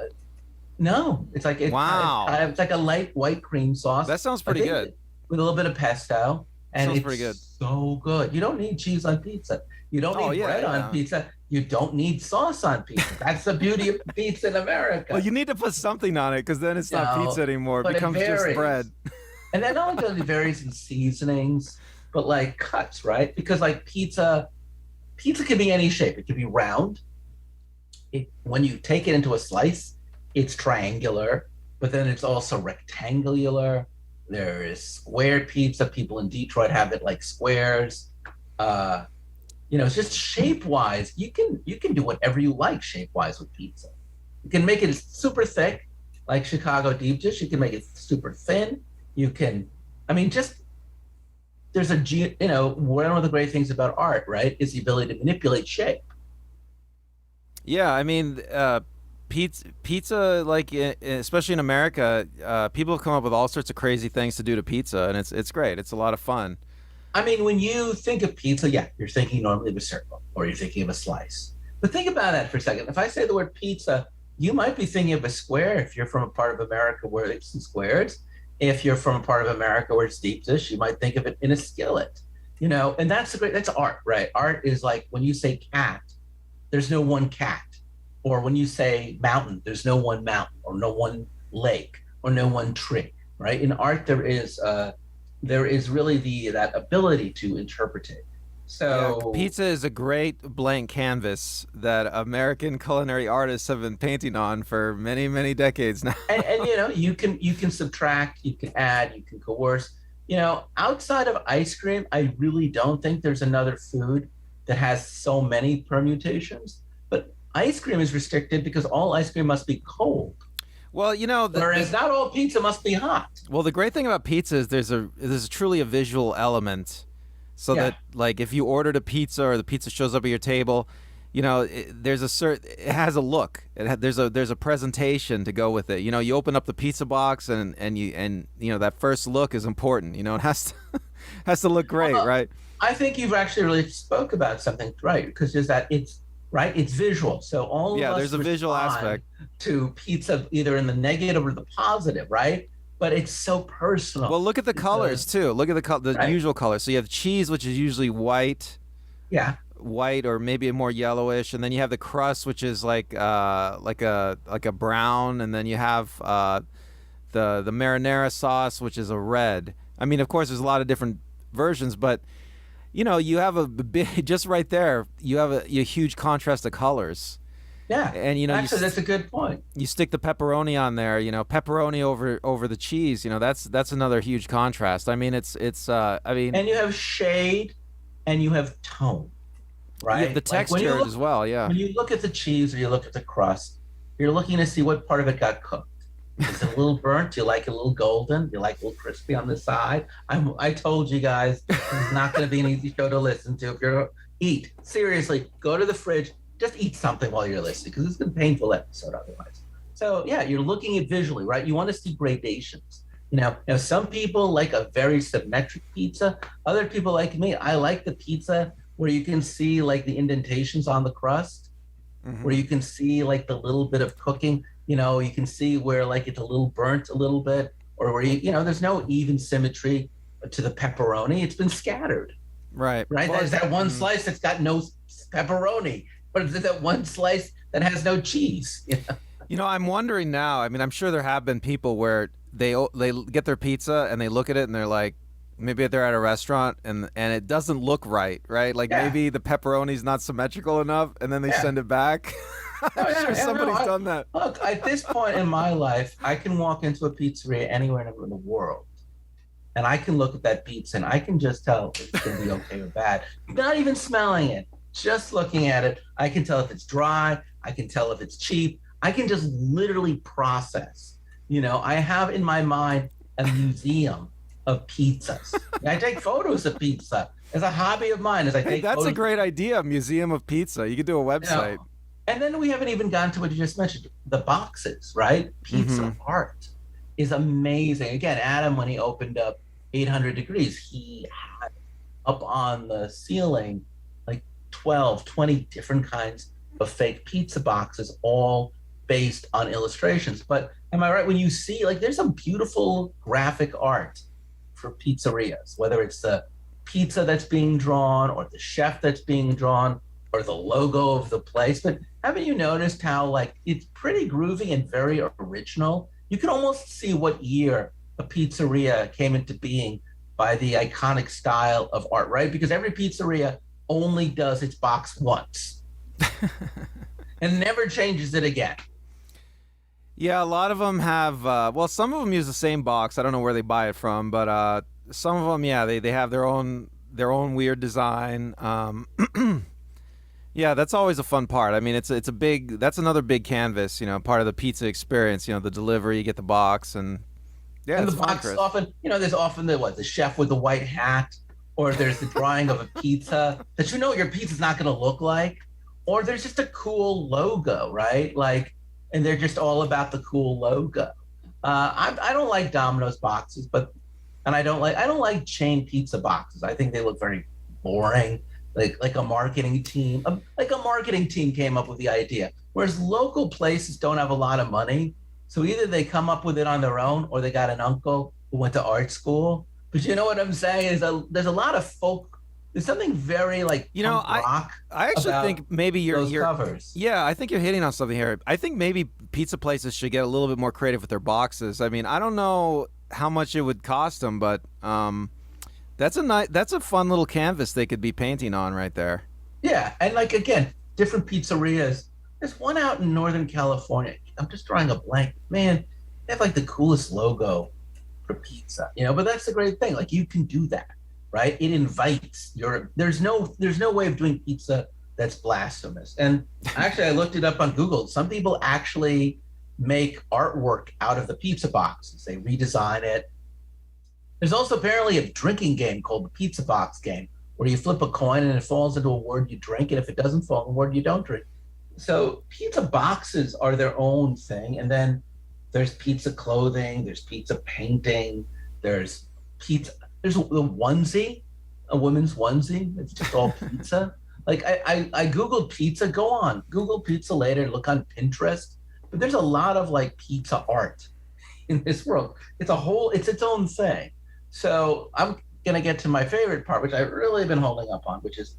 no, it's like Wow, it's like a light white cream sauce. that sounds I pretty think good. with a little bit of pesto, That and sounds pretty good. it's so good. You don't need cheese on pizza. You don't Oh need yeah, bread on yeah. pizza. You don't need sauce on pizza. That's the beauty of pizza in Well, America. you need to put something on it because then it's You not pizza know, anymore. It but it becomes just bread. varies. And then not only varies in seasonings, but like cuts, right? Because like pizza can be any shape. It can be round. When you take it into a slice, it's triangular, but then it's also rectangular. There is square pizza. People in Detroit have it like squares. Uh, it's just shape wise. You can do whatever you like shape wise with pizza. You can make it super thick, like Chicago deep dish. You can make it super thin. You can, I mean, just there's one of the great things about art, right, is the ability to manipulate shape. Yeah, I mean, pizza, like especially in America, people have come up with all sorts of crazy things to do to pizza, and it's great. It's a lot of fun. I mean, when you think of pizza, yeah, you're thinking normally of a circle or you're thinking of a slice. But think about that for a second. If I say the word pizza, you might be thinking of a square if you're from a part of America where it's in squares. If you're from a part of America where it's deep dish, you might think of it in a skillet. And that's art, right? Art is like when you say cat, there's no one cat. Or when you say mountain, there's no one mountain or no one lake or no one tree, right? In art, there is really that ability to interpret it. Yeah, So, pizza is a great blank canvas that American culinary artists have been painting on for many, many decades now. and you can subtract, you can add, you can coerce. Outside of ice cream, I really don't think there's another food that has so many permutations. But ice cream is restricted because all ice cream must be cold, Well, whereas not all pizza must be hot. the great thing about pizza is there's truly a visual element, so Yeah. that like if you ordered a pizza or the pizza shows up at your table, it has a look. There's a presentation to go with it. You open up the pizza box and that first look is important. It has to has to look great, Well, right? I think you've actually really spoke about something right because is that it's right. It's visual, so all of Yeah, us there's a visual respond aspect. to pizza either in the negative or the positive, right? But it's so Well, personal look at the colors because too. Look at the right, usual colors. So you have cheese, which is usually yeah, white or maybe a more yellowish, and then you have the crust, which is like a brown, and then you have the marinara sauce, which is a red. I mean, of course, there's a lot of different versions, but you have a big just right there. You have a huge contrast of colors, yeah. and Actually, that's a good point. you stick the pepperoni on there. Pepperoni over the cheese. That's another huge contrast. I mean, I mean, And you have shade, and you have tone, you have the right? Like texture as well. Yeah. when you look at the cheese or you look at the crust, you're looking to see what part of it got cooked. Is it a little burnt? Do you like it a little golden? Do you like it a little crispy on the side? I told you guys this is not going to be an easy show to listen to. If you're eat seriously, go to the fridge, just eat something while you're listening because it's a painful episode otherwise. So yeah, you're looking at visually, right? You want to see gradations. Some people like a very symmetric pizza. Other people like me, I like the pizza where you can see like the indentations on the crust, where Hmm. you can see like the little bit of cooking. You can see where like it's a little burnt a little bit, or where there's no even symmetry to the pepperoni. It's been scattered, Right. right? Well, There's that one slice that's got no pepperoni, but it's that one slice that has no cheese. I'm wondering now. I mean, I'm sure there have been people where they get their pizza and they look at it and they're like, maybe they're at a restaurant and it doesn't look right, right? Like Yeah, maybe the pepperoni's not symmetrical enough, and then they yeah. send it back. Oh I'm yeah, sure yeah. No, somebody's done that. look, at this point in my life, I can walk into a pizzeria anywhere in the world, and I can look at that pizza and I can just tell if it's going to be okay or bad. Not even smelling it, just looking at it, I can tell if it's dry. I can tell if it's cheap. I can just literally process. I have in my mind a museum of pizzas. I take photos of pizza as a hobby of mine. As I Hey, take that's a photos, great idea. Museum of Pizza. You could do a you website. know, and then we haven't even gotten to what you just mentioned, the boxes, right? Mm-hmm. Pizza art is amazing. Again, Adam, when he opened up 800 Degrees, he had up on the ceiling like 12, 20 different kinds of fake pizza boxes, all based on illustrations. But am I right when you see, like, there's some beautiful graphic art for pizzerias, whether it's the pizza that's being drawn or the chef that's being drawn or the logo of the place. But haven't you noticed how like it's pretty groovy and very original? You can almost see what year a pizzeria came into being by the iconic style of art, right? Because every pizzeria only does its box once and never changes it again. Yeah, a lot of them have. Well, some of them use the same box. I don't know where they buy it from, but some of them, yeah, they have their own weird design. Yeah, that's always a fun part. I mean, it's a big. That's another big canvas. Part of the pizza experience. The delivery, you get the box, and yeah, And the it's fun, box Chris. often, there's often the chef with the white hat, or there's the drawing of a pizza that your pizza's not going to look like, or there's just a cool logo, right? Like, and they're just all about the cool logo. I don't like Domino's boxes, and I don't like chain pizza boxes. I think they look very boring. Like a marketing team came up with the idea. Whereas local places don't have a lot of money, so either they come up with it on their own or they got an uncle who went to art school. But you know what I'm saying is there's a lot of folk. There's something very like You know, punk I rock I actually about think maybe you're those you're covers. yeah, I think you're hitting on something here. I think maybe pizza places should get a little bit more creative with their boxes. I mean, I don't know how much it would cost them, but that's a fun little canvas they could be painting on right there. Yeah, and like again, different pizzerias. There's one out in Northern California. I'm just drawing a blank. Man, they have like the coolest logo for pizza, But that's the great thing. Like you can do that, right? It invites your. There's no way of doing pizza that's blasphemous. And actually, I looked it up on Google. Some people actually make artwork out of the pizza boxes. They redesign it. There's also apparently a drinking game called the Pizza Box game, where you flip a coin and it falls into a word you drink, and if it doesn't fall in a word you don't drink. So pizza boxes are their own thing, and then there's pizza clothing, there's pizza painting, there's pizza. There's a onesie, a women's onesie. It's just all pizza. Like I googled pizza. Go on, Google pizza later. Look on Pinterest. But there's a lot of like pizza art in this world. It's its own thing. So I'm gonna get to my favorite part, which I've really been holding up on, which is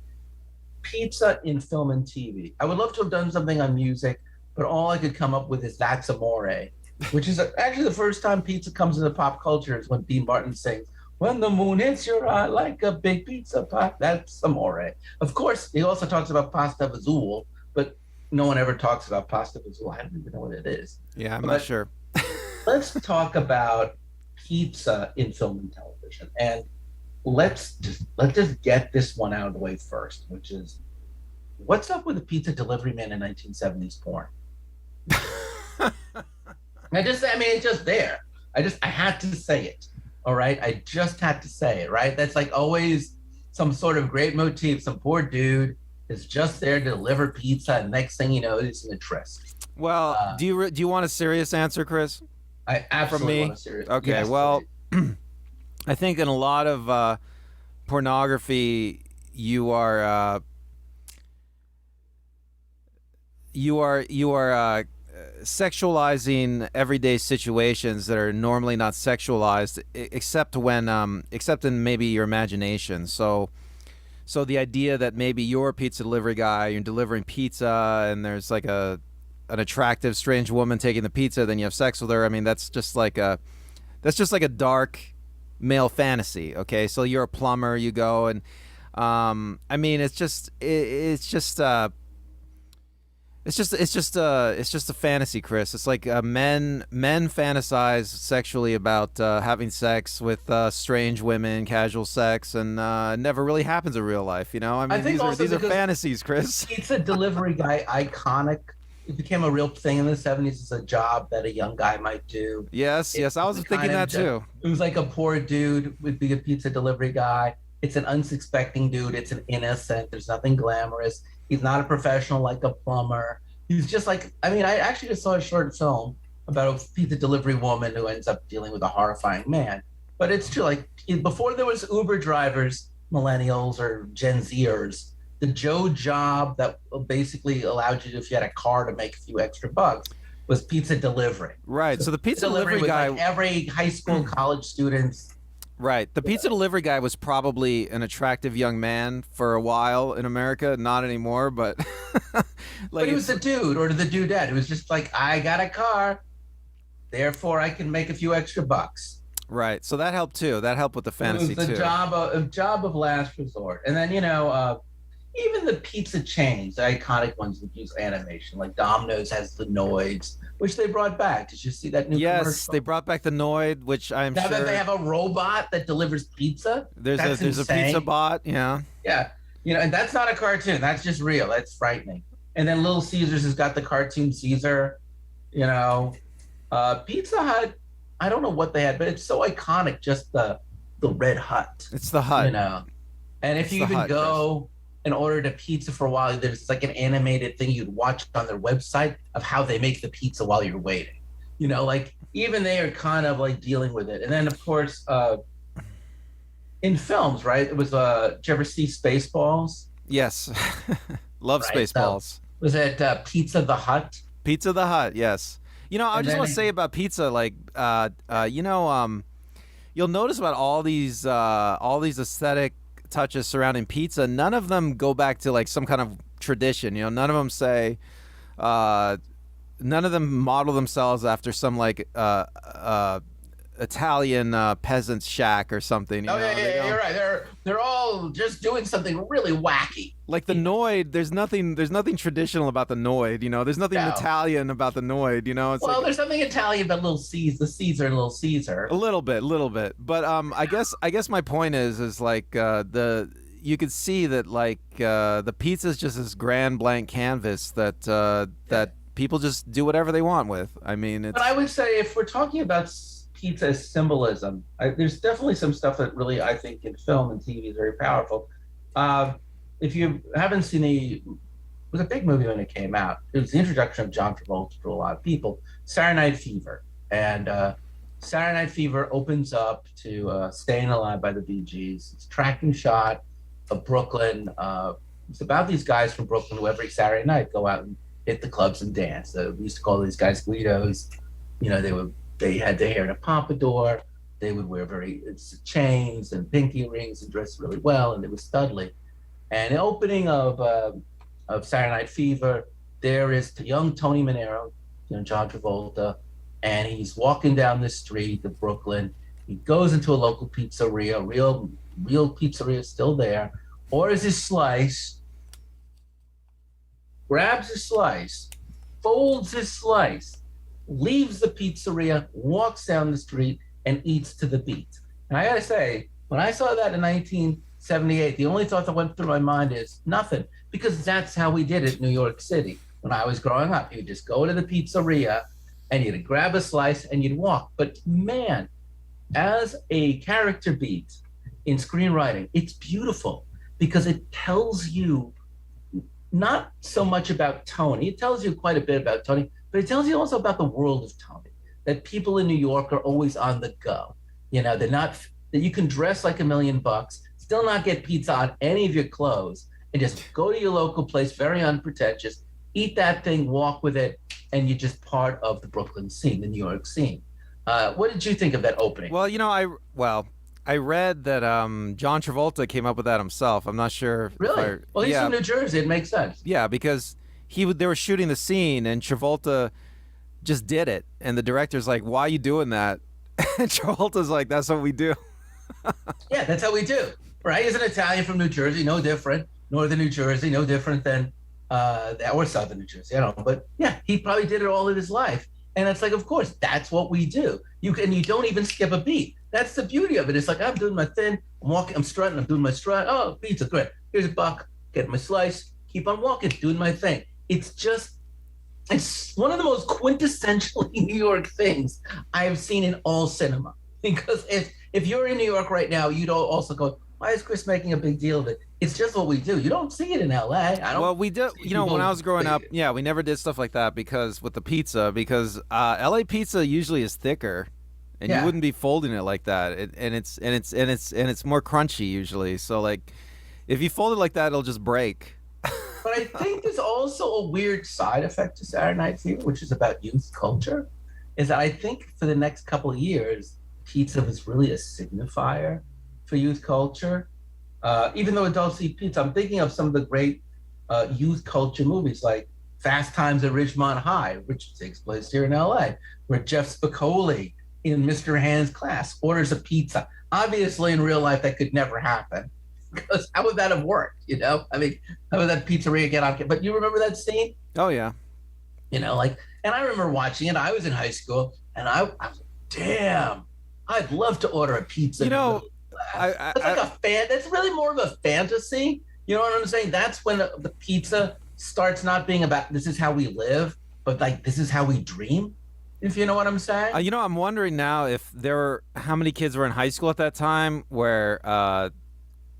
pizza in film and TV. I would love to have done something on music, but all I could come up with is That's Amore, which is actually the first time pizza comes into pop culture is when Dean Martin sings, When the moon hits your eye like a big pizza pie, that's amore. Of course, he also talks about pasta vazul, but no one ever talks about pasta vazul. I don't even know what it is. Yeah, I'm not But sure. let's talk about pizza in film and television. And let's just get this one out of the way first, which is what's up with the pizza delivery man in 1970s porn? It's just there. I had to say it. All right. I just had to say it, right? That's like always some sort of great motif. Some poor dude is just there to deliver pizza. And next thing you know, he's in a tryst. Well, Uh, do you want a serious answer, Chris? I from absolutely want me? a serious. Okay, Yes, well, please. I think in a lot of pornography, you are sexualizing everyday situations that are normally not sexualized, except in maybe your imagination. So the idea that maybe you're a pizza delivery guy, you're delivering pizza, and there's like an attractive strange woman taking the pizza, then you have sex with her. I mean, that's just like a dark male fantasy. Okay, so you're a plumber, you go and I mean, it's just a fantasy, Chris. It's like men fantasize sexually about having sex with strange women, casual sex, and it never really happens in real life. You know, I I mean, think also these are because fantasies, Chris. pizza delivery guy iconic. It became a real thing in the 70s. It's a job that a young guy might do. Yes, It yes, I was was a thinking kind of that too. it was like a poor dude would be a pizza delivery guy. It's an unsuspecting dude. It's an innocent. There's nothing glamorous. He's not a professional like a plumber. He's just like, I mean, I actually just saw a short film about a pizza delivery woman who ends up dealing with a horrifying man. But it's true, like before there was Uber drivers, millennials or Gen Zers, the Joe job that basically allowed you, if you had a car, to make a few extra bucks was pizza delivery. Right. So So the pizza delivery delivery was guy, like every high school, college students. right? The pizza delivery guy was probably an attractive young man for a while in America. Not anymore, but But like he was it's the dude or the dudette who was just like, I got a car, therefore I can make a few extra bucks. right. So that helped too. That helped with the It was fantasy the too. job of last resort. And then even the pizza chains, the iconic ones that use animation, like Domino's has the Noids, which they brought back. Did you see that new Yes, commercial? they brought back the Noid, which I'm Now that they sure have a robot that delivers pizza, that's there's a pizza insane. bot. Yeah. Yeah, and that's not a cartoon. That's just real. That's frightening. And then Little Caesars has got the cartoon Caesar. You know, Pizza Hut. I don't know what they had, but it's so iconic. Just the Red Hut. It's the You hut. know, and if It's you the even hut, Chris. go and ordered a pizza for a while, there's like an animated thing you'd watch on their website of how they make the pizza while you're waiting. Like even they are kind of like dealing with it. And then of course, in films, right? It was did you ever see Spaceballs? Yes. Love Right. So Spaceballs. was it Pizza the Hut? Pizza the Hut, yes. You know, I And just then want to say about pizza, like, you'll notice about all these aesthetic touches surrounding pizza. None of them go back to like some kind of tradition. You know, none of them say, none of them model themselves after some like Italian peasant's shack or something. You Oh know, yeah, they yeah, don't you're right. They're all just doing something really wacky. like the Noid. There's nothing traditional about the Noid. You know, there's nothing No. Italian about the Noid. You know, it's Well, like there's something Italian about Little Caesar, the Caesar and Little Caesar. a little bit. But I guess my point is like the you could see that like the pizza's just this grand blank canvas that people just do whatever they want with. I mean, But I would say if we're talking about pizza as symbolism, there's definitely some stuff that really I think in film and TV is very powerful. If you haven't seen it was a big movie when it came out. It was the introduction of John Travolta to a lot of people. Saturday Night Fever, and Saturday Night Fever opens up to "Staying Alive" by the Bee Gees. It's a tracking shot of Brooklyn. It's about these guys from Brooklyn who every Saturday night go out and hit the clubs and dance. We used to call these guys Guidos. They had their hair in a pompadour. They would wear chains and pinky rings and dress really well, and they were studly. And the opening of Saturday Night Fever, there is the young Tony Manero, John Travolta, and he's walking down the street of Brooklyn. He goes into a local pizzeria, real pizzeria still there, orders his slice, grabs his slice, folds his slice, leaves the pizzeria, walks down the street, and eats to the beat. And I gotta say, when I saw that in 1978, the only thought that went through my mind is nothing, because that's how we did it in New York City. When I was growing up, you'd just go to the pizzeria and you'd grab a slice and you'd walk. But man, as a character beat in screenwriting, it's beautiful because it tells you not so much about Tony. It tells you quite a bit about Tony, but it tells you also about the world of Tony. that people in New York are always on the go. They're not that you can dress like $1,000,000, still not get pizza on any of your clothes, and just go to your local place, very unpretentious, eat that thing, walk with it, and you're just part of the Brooklyn scene, the New York scene. What did you think of that opening? Well, I read that John Travolta came up with that himself. I'm not sure. Really? Well, he's from New Jersey. It makes sense. Yeah, because they were shooting the scene and Travolta just did it, and the director's like, "Why are you doing that?" And Travolta's like, "That's what we do." Yeah, that's how we do. Right? He's an Italian from New Jersey, no different. Northern New Jersey, no different than or Southern New Jersey. I don't know, but yeah, he probably did it all in his life. And it's like, of course, that's what we do. You don't even skip a beat. That's the beauty of it. It's like, I'm doing my thing, I'm walking, I'm strutting, I'm doing my strut. Oh, pizza, great. Here's a buck, get my slice, keep on walking, doing my thing. It's one of the most quintessentially New York things I have seen in all cinema. Because if you're in New York right now, you don't also go, why is Chris making a big deal of it? It's just what we do. You don't see it in LA. Well, we do. When I was growing up, yeah, we never did stuff like that because with the pizza, because LA pizza usually is thicker, and you wouldn't be folding it like that. It's more crunchy usually. So like, if you fold it like that, it'll just break. But I think there's also a weird side effect to Saturday Night Fever, which is about youth culture. Is that I think for the next couple of years, pizza was really a signifier for youth culture. Even though adults eat pizza, I'm thinking of some of the great youth culture movies like Fast Times at Ridgemont High, which takes place here in LA, where Jeff Spicoli in Mr. Hand's class orders a pizza. Obviously, in real life, that could never happen. Because how would that have worked? I mean, how would that pizzeria get on? But you remember that scene? Oh, yeah. And I remember watching it. I was in high school, and I was like, damn, I'd love to order a pizza. That's like a fan. That's really more of a fantasy. You know what I'm saying? That's when the pizza starts not being about this is how we live, but like this is how we dream. If you know what I'm saying. I'm wondering now if how many kids were in high school at that time where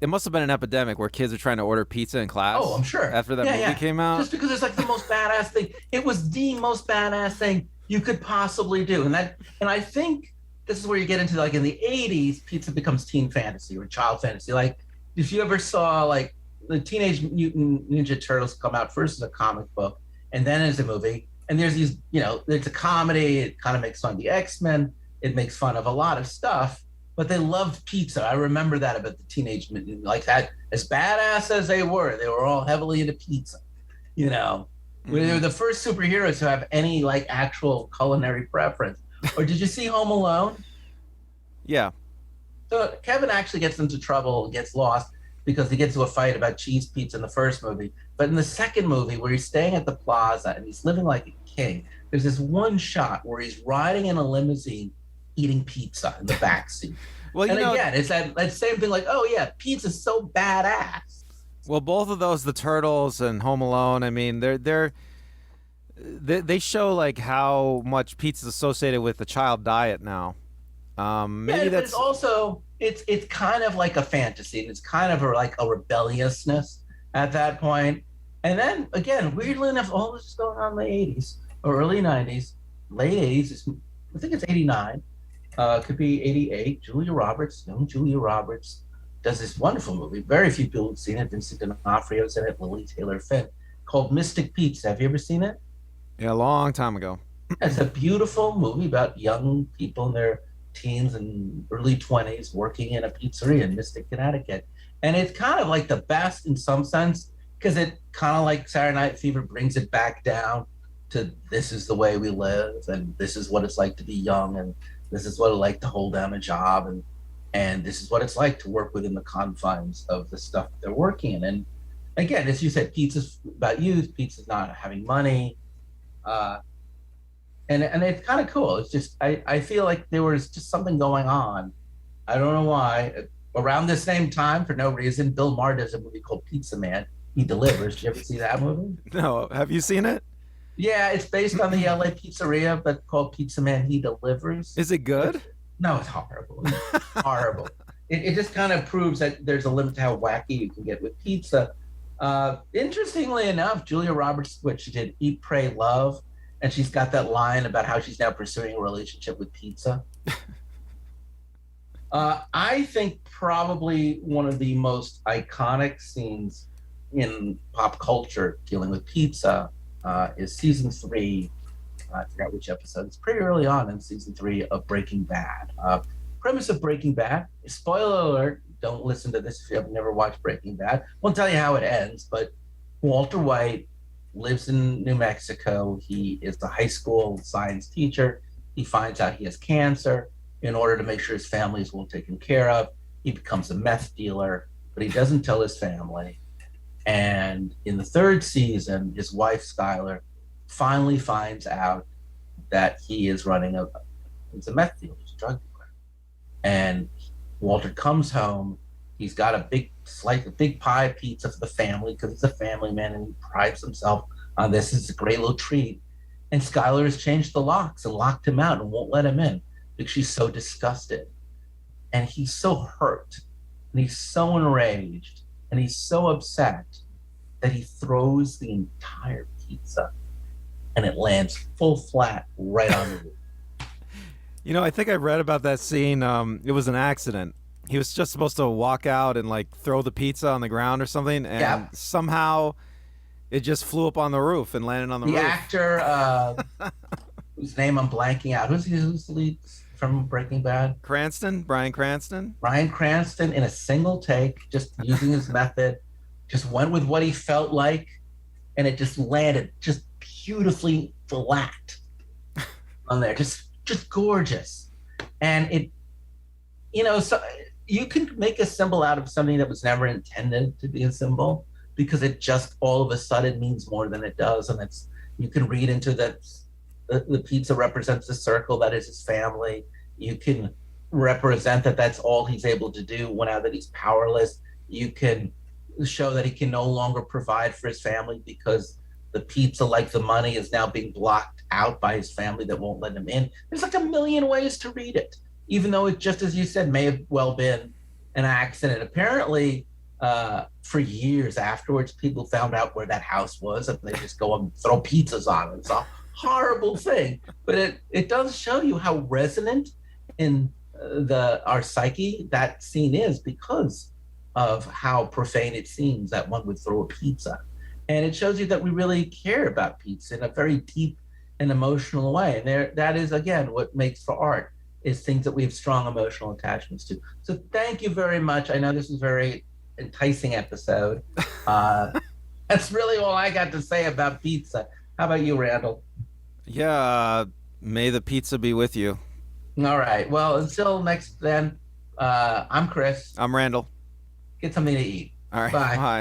it must have been an epidemic where kids are trying to order pizza in class. Oh, I'm sure. After that movie came out. Just because it's like the most badass thing. It was the most badass thing you could possibly do. And I think this is where you get into like in the 80s, pizza becomes teen fantasy or child fantasy. Like if you ever saw like the Teenage Mutant Ninja Turtles come out first as a comic book and then as a movie. And there's these, there's a comedy. It kind of makes fun of the X-Men. It makes fun of a lot of stuff. But they loved pizza. I remember that about the Teenage Mutant, like that. As badass as they were all heavily into pizza. They were the first superheroes to have any like actual culinary preference. Or did you see Home Alone? Yeah. So Kevin actually gets into trouble, gets lost because he gets into a fight about cheese pizza in the first movie. But in the second movie, where he's staying at the plaza and he's living like a king, there's this one shot where he's riding in a limousine eating pizza in the backseat. Well, again, it's that same thing like, oh, yeah, pizza's so badass. Well, both of those, the Turtles and Home Alone, I mean, they show like how much pizza is associated with the child diet now. Maybe but it's also it's kind of like a fantasy. It's kind of like a rebelliousness at that point. And then again, weirdly enough, all this is going on in the 80s or early 90s, late 80s. I think it's 89. Could be 88. Young Julia Roberts does this wonderful movie. Very few people have seen it. Vincent D'Onofrio's in it, Lily Taylor Finn, called Mystic Pizza. Have you ever seen it? Yeah, a long time ago. It's a beautiful movie about young people in their teens and early 20s working in a pizzeria in Mystic, Connecticut. And it's kind of like the best in some sense because it kind of like Saturday Night Fever brings it back down to this is the way we live and this is what it's like to be young and this is what it's like to hold down a job and this is what it's like to work within the confines of the stuff they're working in. And again, as you said, pizza's about youth, pizza's not having money. And it's kind of cool. It's just, I feel like there was just something going on. I don't know why. Around the same time, for no reason, Bill Maher does a movie called Pizza Man. He delivers. Did you ever see that movie? No. Have you seen it? Yeah, it's based on the LA pizzeria, but called Pizza Man, He Delivers. Is it good? No, it's horrible. It's horrible. It just kind of proves that there's a limit to how wacky you can get with pizza. Interestingly enough, Julia Roberts, what she did, Eat, Pray, Love, and she's got that line about how she's now pursuing a relationship with pizza. I think probably one of the most iconic scenes in pop culture dealing with pizza is season 3. I forgot which episode. It's pretty early on in season 3 of Breaking Bad. Premise of Breaking Bad. Spoiler alert. Don't listen to this if you have never watched Breaking Bad. Won't tell you how it ends, but Walter White lives in New Mexico. He is a high school science teacher. He finds out he has cancer. In order to make sure his family is well taken care of, he becomes a meth dealer, but he doesn't tell his family. And in the 3rd season, his wife, Skylar, finally finds out that he is he's a meth dealer, he's a drug dealer. And Walter comes home. He's got a big pie of pizza for the family because he's a family man and he prides himself on this. It's a great little treat. And Skylar has changed the locks and locked him out and won't let him in because she's so disgusted. And he's so hurt and he's so enraged and he's so upset that he throws the entire pizza and it lands full flat right on the roof. You know, I think I read about that scene. It was an accident. He was just supposed to walk out and like throw the pizza on the ground or something, and somehow it just flew up on the roof and landed on the roof. The actor, whose name I'm blanking out, who's the lead from Breaking Bad? Bryan Cranston. Bryan Cranston, in a single take, just using his method, just went with what he felt like, and it just landed just beautifully flat on there, just gorgeous. And it, so you can make a symbol out of something that was never intended to be a symbol because it just all of a sudden means more than it does. And you can read into that the pizza represents the circle that is his family. You can represent that that's all he's able to do now that he's powerless. You can show that he can no longer provide for his family because the pizza, like the money, is now being blocked out by his family that won't let him in. There's like a million ways to read it, even though it, just as you said, may have well been an accident. Apparently, for years afterwards, people found out where that house was and they just go and throw pizzas on it. It's a horrible thing, but it does show you how resonant in our psyche that scene is because of how profane it seems that one would throw a pizza. And it shows you that we really care about pizza in a very deep and emotional way. And that is, again, what makes for art, is things that we have strong emotional attachments to. So thank you very much. I know this was a very enticing episode. That's really all I got to say about pizza. How about you, Randall? Yeah, may the pizza be with you. All right. Well, until next then, I'm Chris. I'm Randall. Get something to eat. All right. Bye. Bye.